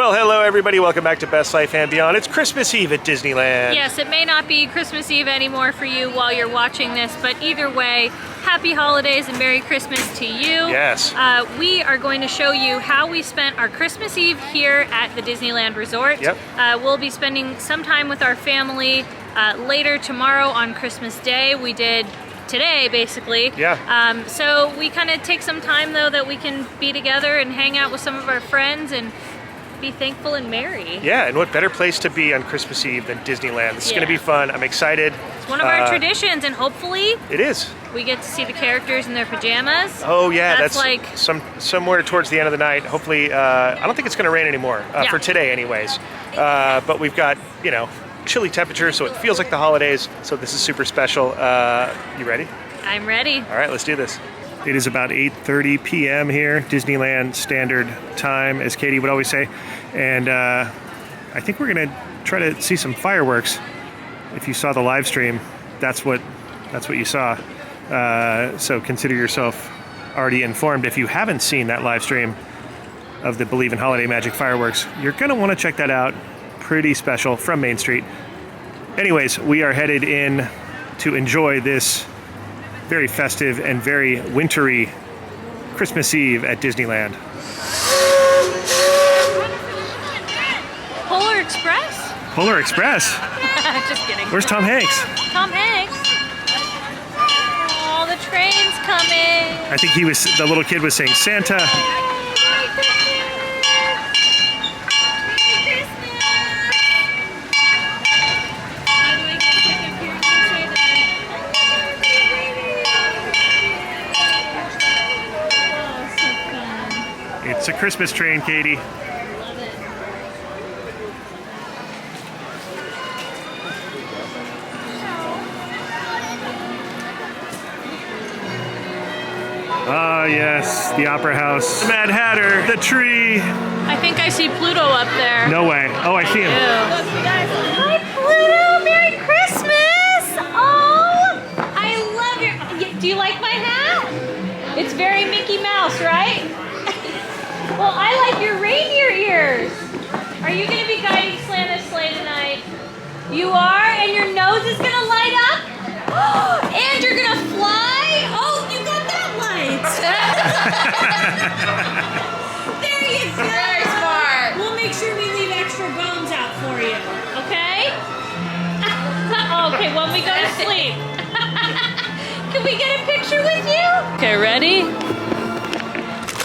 Well, hello everybody. Welcome back to Best Life and Beyond. It's Christmas Eve at Disneyland. Yes, it may not be Christmas Eve anymore for you while you're watching this, but either way, happy holidays and Merry Christmas to you. Yes. We are going to show you how we spent our Christmas Eve here at the Disneyland Resort. Yep. We'll be spending some time with our family later tomorrow on Christmas Day. We did today, basically. Yeah. So we kind of take some time though that we can be together and hang out with some of our friends and be thankful and merry. Yeah, and what better place to be on Christmas Eve than Disneyland? This is going to be fun. I'm excited. It's one of our traditions, and hopefully it is. We get to see the characters in their pajamas. Oh yeah, that's like somewhere towards the end of the night. Hopefully, I don't think it's going to rain anymore for today, anyways. But we've got chilly temperatures, so it feels like the holidays. So this is super special. You ready? I'm ready. All right, let's do this. It is about 8:30 p.m. here, Disneyland Standard Time, as Katie would always say. And I think we're gonna try to see some fireworks. If you saw the live stream, that's what you saw. So consider yourself already informed. If you haven't seen that live stream of the Believe in Holiday Magic fireworks, you're gonna want to check that out. Pretty special from Main Street. Anyways, we are headed in to enjoy this very festive and very wintry Christmas Eve at Disneyland. Polar Express? Polar Express? Just kidding. Where's Tom Hanks? Tom Hanks. Oh, the train's coming. I think the little kid was saying Santa. It's a Christmas train, Katie. Love it. Ah, yes, the Opera House. The Mad Hatter, the tree. I think I see Pluto up there. No way. Oh, I see him. Hi, Pluto. Merry Christmas. Oh, I love your... Do you like my hat? It's very Mickey Mouse, right? Well, I like your reindeer ears. Are you going to be guiding Santa's sleigh tonight? You are? And your nose is going to light up? And you're going to fly? Oh, you got that light. There you go. Very smart. We'll make sure we leave extra bones out for you. Okay? Okay, when we go to sleep. Can we get a picture with you? Okay, ready?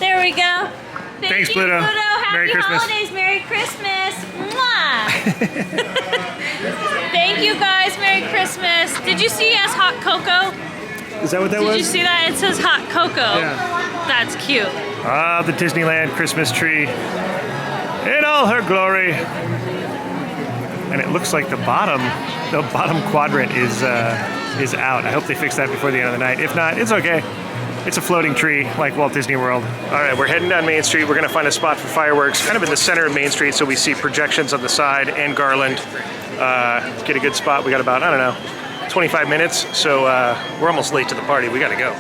There we go. Thanks, Pluto. Happy Merry Christmas. holidays. Merry Christmas. Mwah. Thank you, guys. Merry Christmas. Did you see us hot cocoa? Is that what that was? Did you see that? It says hot cocoa. Yeah. That's cute. Ah, the Disneyland Christmas tree in all her glory. And it looks like the bottom quadrant is out. I hope they fix that before the end of the night. If not, it's okay. It's a floating tree like Walt Disney World. All right, we're heading down Main Street. We're gonna find a spot for fireworks, kind of in the center of Main Street, so we see projections on the side and garland. Get a good spot. We got about, I don't know, 25 minutes, so we're almost late to the party. We gotta go.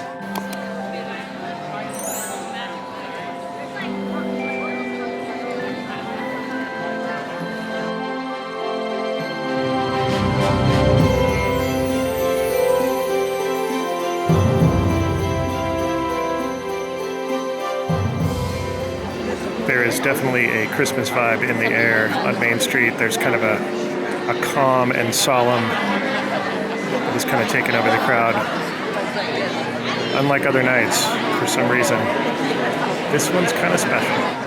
There is definitely a Christmas vibe in the air on Main Street. There's kind of a calm and solemn that is kind of taken over the crowd. Unlike other nights, for some reason, this one's kind of special.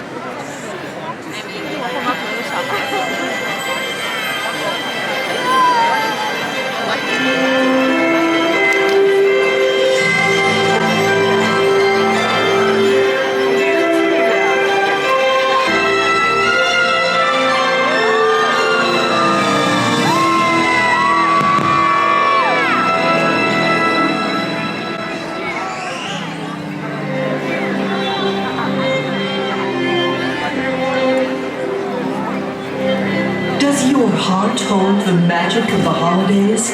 Your heart hold the magic of the holidays?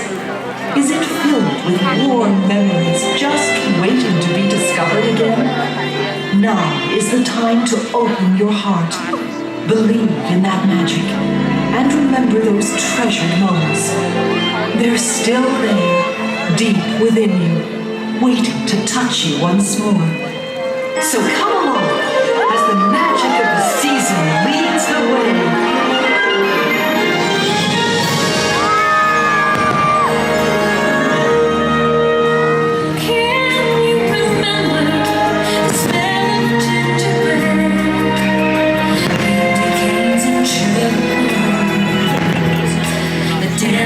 Is it filled with warm memories just waiting to be discovered again? Now is the time to open your heart. Believe in that magic and remember those treasured moments. They're still there, deep within you, waiting to touch you once more. So come along as the magic of the season leads the way.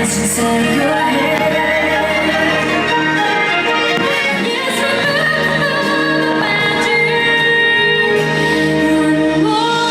Inside your head. Yes, remember the magic one more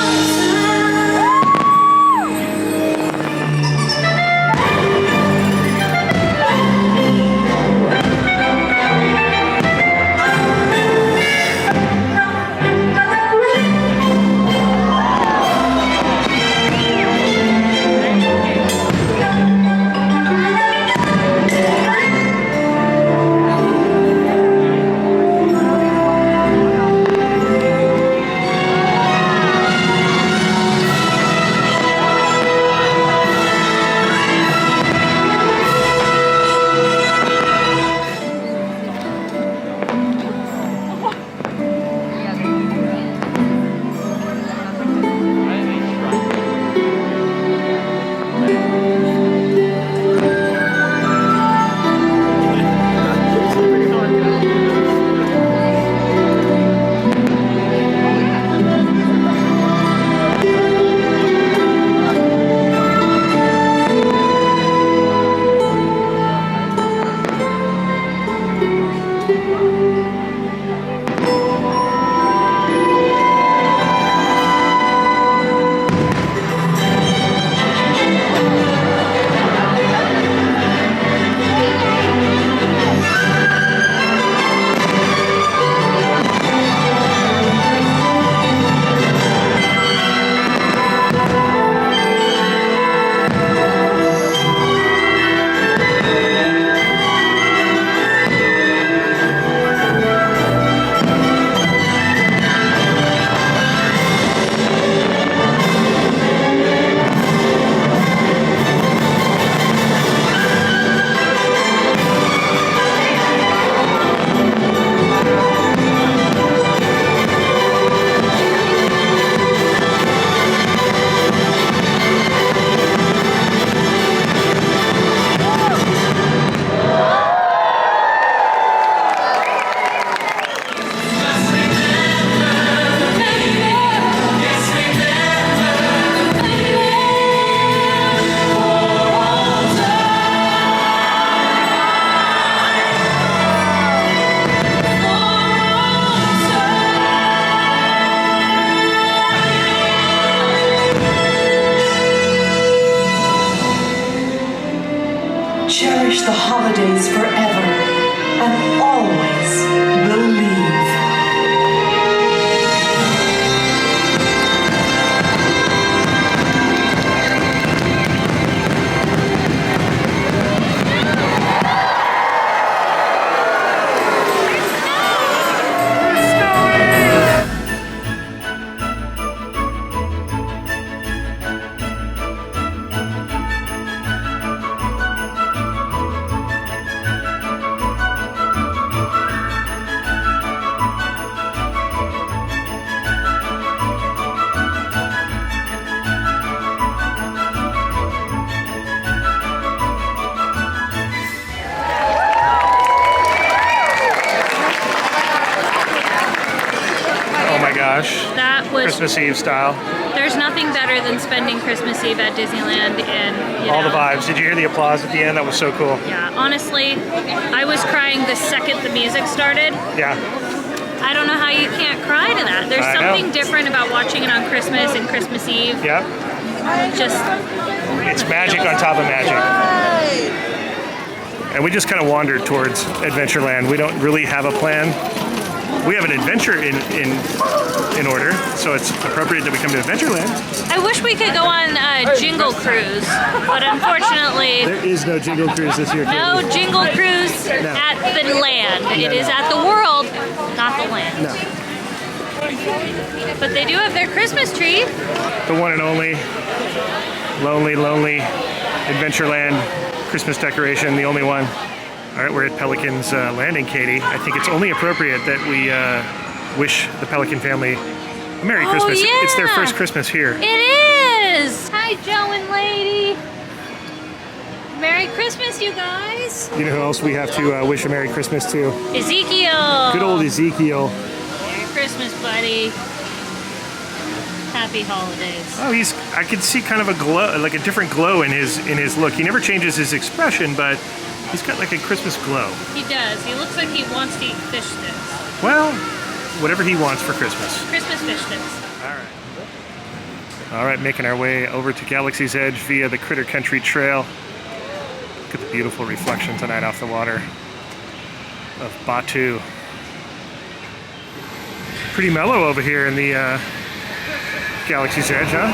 Cherish the holidays forever and always believe. That was Christmas Eve style. There's nothing better than spending Christmas Eve at Disneyland and all the vibes. Did you hear the applause at the end? That was so cool. Yeah, honestly, I was crying the second the music started. Yeah. I don't know how you can't cry to that. There's something different about watching it on Christmas and Christmas Eve. Yep. Just it's magic on top of magic. And we just kind of wandered towards Adventureland. We don't really have a plan. We have an adventure in order, so it's appropriate that we come to Adventureland. I wish we could go on a Jingle Cruise, but unfortunately... There is no Jingle Cruise this year. No Jingle Cruise at the land. It is at the world, not the land. No. But But they do have their Christmas tree. The one and only lonely Adventureland Christmas decoration, the only one. All right, we're at Pelican's Landing, Katie. I think it's only appropriate that we wish the Pelican family a Merry Christmas. Yeah. It's their first Christmas here. It is! Hi, Joe and Lady. Merry Christmas, you guys. You know who else we have to wish a Merry Christmas to? Ezekiel. Good old Ezekiel. Merry Christmas, buddy. Happy holidays. Oh, I could see kind of a glow, like a different glow in his look. He never changes his expression, but he's got like a Christmas glow. He does. He looks like he wants to eat fish sticks. Well, whatever he wants for Christmas. Christmas fish sticks. All right, making our way over to Galaxy's Edge via the Critter Country Trail. Look at the beautiful reflection tonight off the water of Batu. Pretty mellow over here in the Galaxy's Edge, huh?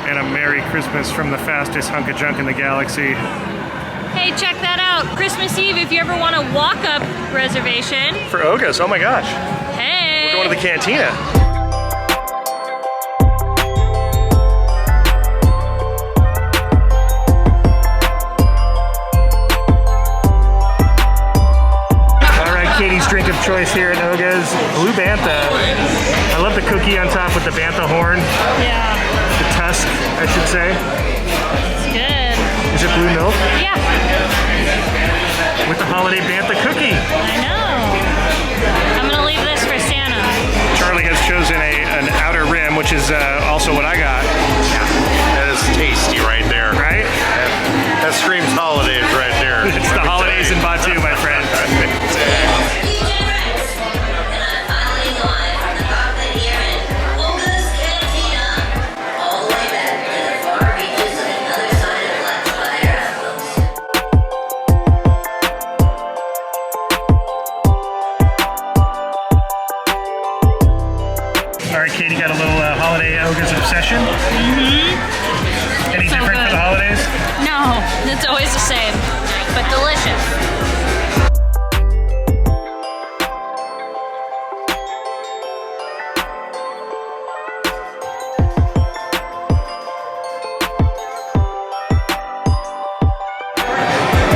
And a Merry Christmas from the fastest hunk of junk in the galaxy. Hey, check that out. Christmas Eve, if you ever want a walk-up reservation. For Oga's, oh my gosh. Hey. We're going to the cantina. Katie's drink of choice here at Oga's, Blue Bantha. I love the cookie on top with the Bantha horn. Yeah. The tusk, I should say. It's good. Is it blue milk? Yeah. With the holiday Bantha cookie. I know. I'm gonna leave this for Santa. Charlie has chosen an outer rim, which is also what I got. That is tasty right there. Right? That screams holidays right there. It's the holidays in Batu, my friend. All right, Katie got a little holiday Oga's obsession. Any So different for good. the holidays? No, it's always the same, but delicious.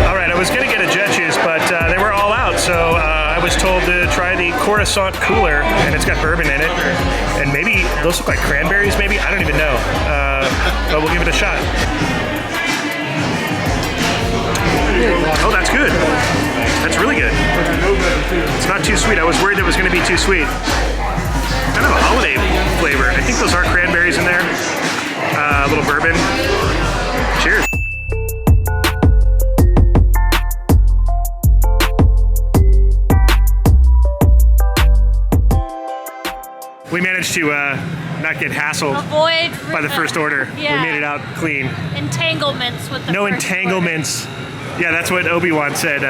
All right, I was gonna get a Jetches, but they were all out, so I was told to try the Coruscant Cooler, and it's got bourbon in it, and maybe those look like cranberries, maybe? I don't even know, but we'll give it a shot. Oh, that's good. That's really good. It's not too sweet. I was worried it was gonna be too sweet. Kind of a holiday flavor. I think those are cranberries in there. A little bourbon. Cheers. We managed to not get hassled Avoid by the first order. Yeah. We made it out clean. entanglements with the No first entanglements. Yeah, that's what Obi-Wan said.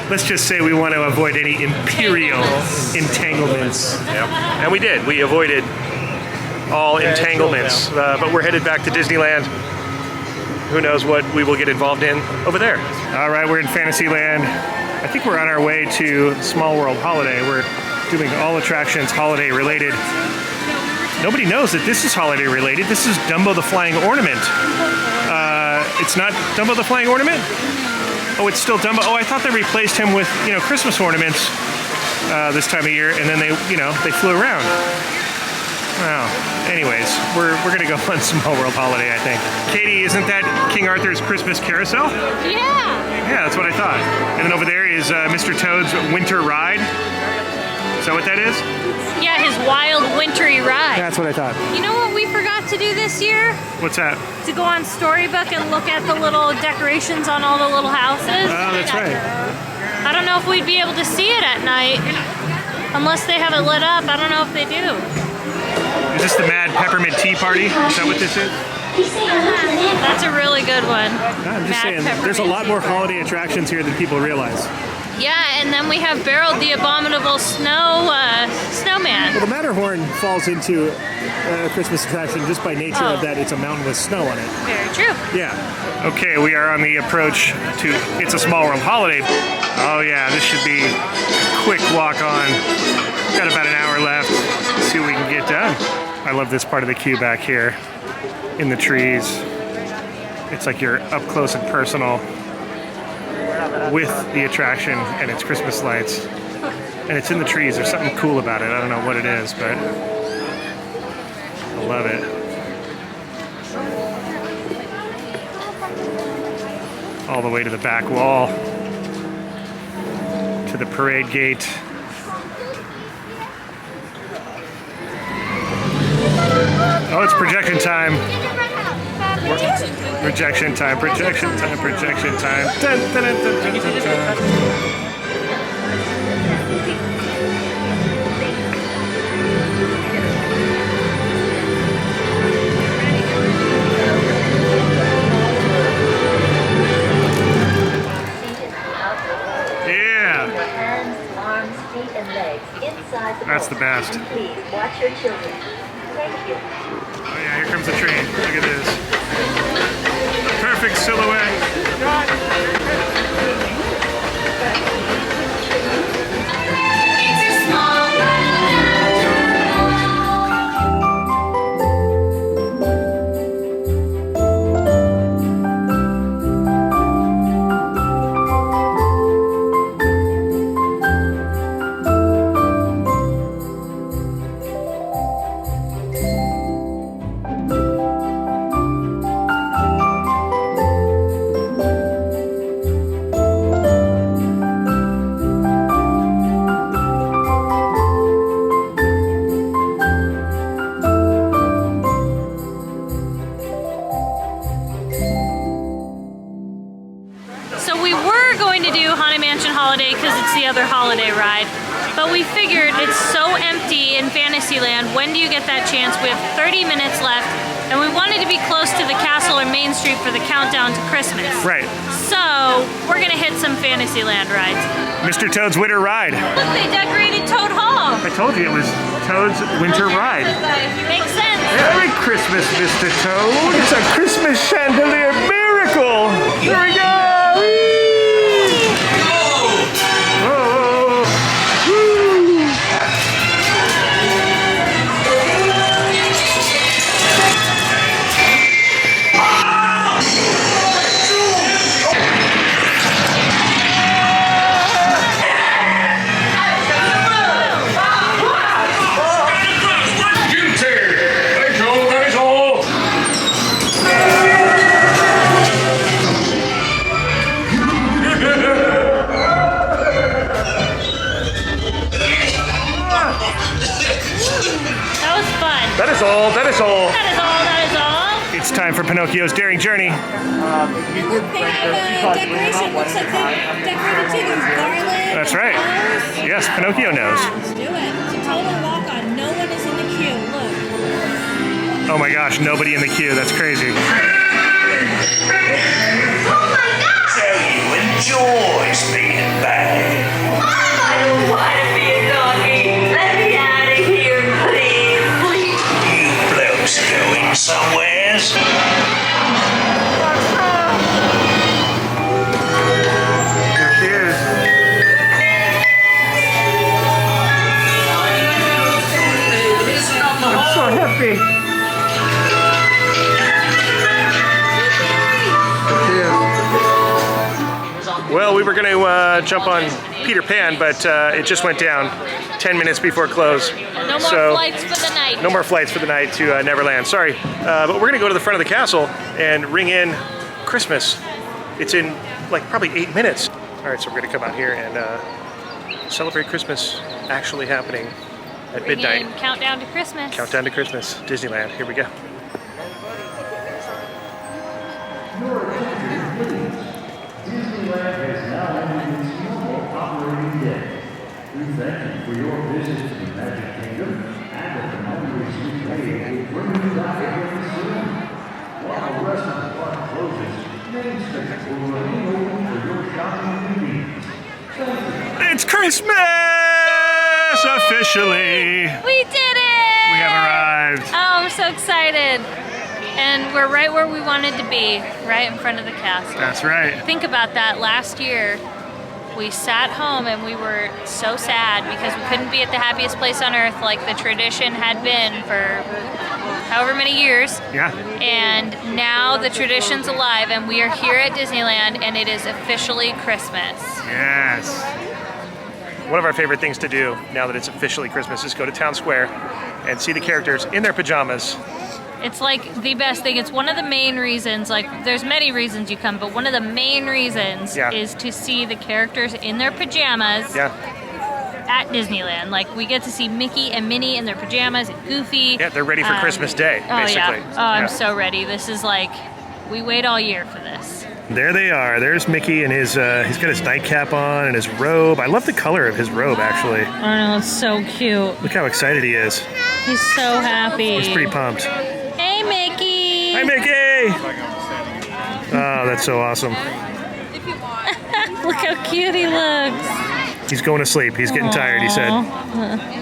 Let's just say we want to avoid any imperial entanglements. Yep. And we did. We avoided all entanglements. But we're headed back to Disneyland. Who knows what we will get involved in over there. All right, we're in Fantasyland. I think we're on our way to Small World Holiday. We're doing all attractions holiday related. Nobody knows that this is holiday related. This is Dumbo the Flying Ornament. It's not Dumbo the Flying Ornament? Oh, it's still Dumbo. Oh, I thought they replaced him with, Christmas ornaments this time of year, and then they flew around. Wow. Anyways, we're gonna go on Small World Holiday, I think. Katie, isn't that King Arthur's Christmas Carousel? Yeah. Yeah, that's what I thought. And then over there is Mr. Toad's Winter Ride. Is that what that is? Yeah, his wild wintry ride. That's what I thought. You know what we forgot to do this year? What's that? To go on Storybook and look at the little decorations on all the little houses. Oh, that's right. I don't know if we'd be able to see it at night. Unless they have it lit up. I don't know if they do. Is this the Mad Peppermint Tea Party? Is that what this is? That's a really good one. I'm just Mad saying, there's a lot more holiday attractions here than people realize. Yeah, and then we have Beryl the Abominable Snowman. Well, the Matterhorn falls into a Christmas attraction just by nature of that it's a mountain with snow on it. Very true. Yeah. Okay, we are on the approach to It's a Small World Holiday. Oh yeah, this should be a quick walk on. Got about an hour left. see what we can get done. I love this part of the queue back here in the trees. It's like you're up close and personal with the attraction and its Christmas lights. And it's in the trees. There's something cool about it. I don't know what it is, but I love it. All the way to the back wall, to the parade gate. Oh, it's projection time. Projection time, projection time, projection time. Dun, dun, dun, dun, dun, dun, dun. Yeah. Hands, arms, feet, and legs inside the That's the best. Please watch your children. Thank you. Oh yeah, here comes the train. Look at this. Perfect silhouette. So we were going to do Haunted Mansion Holiday because it's the other holiday ride, but we figured it's so empty in Fantasyland. When do you get that chance? We have 30 minutes left, and we wanted to be close to the castle or Main Street for the countdown to Christmas. Right. So we're gonna hit some Fantasyland rides. Mr. Toad's Winter Ride. Look, they decorated Toad Hall. I told you it was Toad's Winter Ride. Makes sense. Merry Christmas, Mr. Toad. It's a Christmas chandelier miracle. Here we go. Whoa. Woo. That was fun. That is all. That is all. That is all. That is all. It's time for Pinocchio's daring journey. They have a decoration. Looks like they decorated too. There's garland. That's right. Yes, Pinocchio knows. Let's do it. It's a total walk on. No one is in the queue. Look. Oh my gosh, nobody in the queue. That's crazy. So you enjoy speeding back. I don't want to be a doggy. Let me out of here, please. You blokes going somewheres? Here she is. I'm so happy. Well, we were going to jump on Peter Pan, but it just went down 10 minutes before close. No more flights for the night. No more flights for the night to Neverland. Sorry. But we're going to go to the front of the castle and ring in Christmas. It's in like probably 8 minutes. All right, so we're going to come out here and celebrate Christmas actually happening at midnight. And countdown to Christmas. Countdown to Christmas, Disneyland. Here we go. Disneyland has now ended its normal operating day. We thank you for your visit to the Magic Kingdom and that the memories we made will bring you back again soon. While the rest of the park closes, Main Street will remain open for your shopping needs. Thank you. It's Christmas! Officially! We did it! We have arrived. Oh, I'm so excited. And we're right where we wanted to be, right in front of the castle. That's right. Think about that. Last year, we sat home and we were so sad because we couldn't be at the happiest place on earth like the tradition had been for however many years. Yeah. And now the tradition's alive and we are here at Disneyland and it is officially Christmas. Yes. One of our favorite things to do now that it's officially Christmas is go to Town Square and see the characters in their pajamas. It's like the best thing. It's one of the main reasons, like there's many reasons you come, but one of the main reasons is to see the characters in their pajamas at Disneyland. Like we get to see Mickey and Minnie in their pajamas and Goofy. Yeah, they're ready for Christmas Day, basically. Yeah. Oh, I'm so ready. This is like, we wait all year for this. There they are. There's Mickey and his, he's got his nightcap on and his robe. I love the color of his robe, actually. I know, it's so cute. Look how excited he is. He's so happy. He's pretty pumped. Hey, Mickey! Hi, Mickey! Oh, that's so awesome. Look how cute he looks. He's going to sleep. He's getting tired, he said.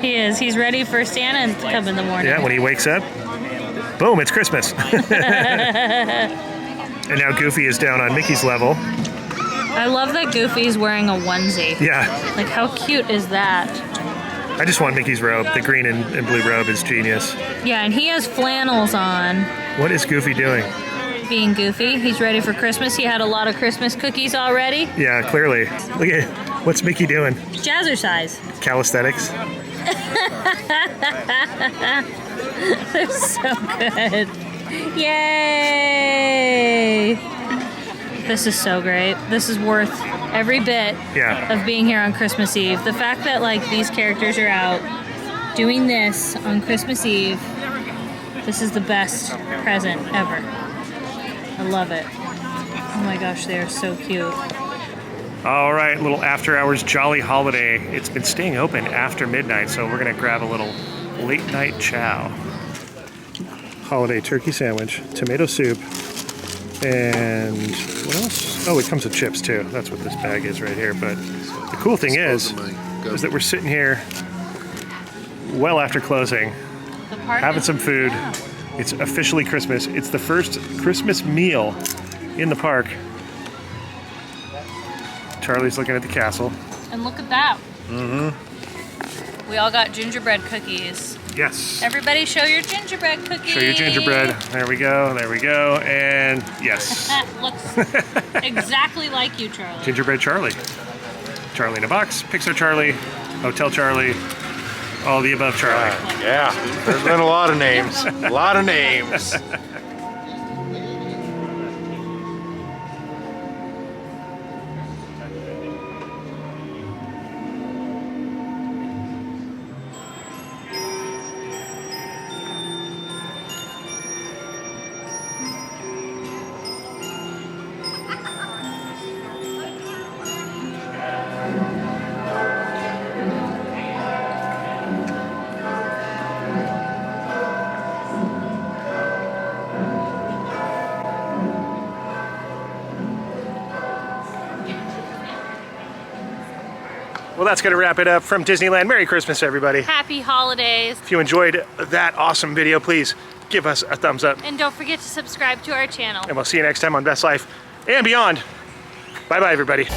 He is. He's ready for Santa to come in the morning. Yeah, when he wakes up, boom, it's Christmas. And now Goofy is down on Mickey's level. I love that Goofy's wearing a onesie. Yeah. Like, how cute is that? I just want Mickey's robe. The green and blue robe is genius. Yeah, and he has flannels on. What is Goofy doing? Being Goofy. He's ready for Christmas. He had a lot of Christmas cookies already. Yeah, clearly. Look at, what's Mickey doing? Jazzercise. Calisthenics. They're so good. Yay! This is so great. This is worth every bit of being here on Christmas Eve. The fact that like these characters are out doing this on Christmas Eve, this is the best present ever. I love it. Oh my gosh, they are so cute. All right, little after hours jolly holiday. It's been staying open after midnight, so we're gonna grab a little late night chow. Holiday turkey sandwich, tomato soup, and what else? Oh, it comes with chips too. That's what this bag is right here. But the cool thing is that we're sitting here well after closing, having some food. It's officially Christmas. It's the first Christmas meal in the park. Charlie's looking at the castle. And look at that. Mm-hmm. We all got gingerbread cookies. Yes. Everybody show your gingerbread cookies. Show your gingerbread. There we go. There we go. And yes. Looks exactly like you, Charlie. Gingerbread Charlie. Charlie in a box. Pixar Charlie. Hotel Charlie. All the above Charlie. Yeah. There's been a lot of names. A lot of names. Well, that's going to wrap it up from Disneyland. Merry Christmas, everybody. Happy holidays. If you enjoyed that awesome video, please give us a thumbs up. And don't forget to subscribe to our channel. And we'll see you next time on Best Life and Beyond. Bye-bye, everybody.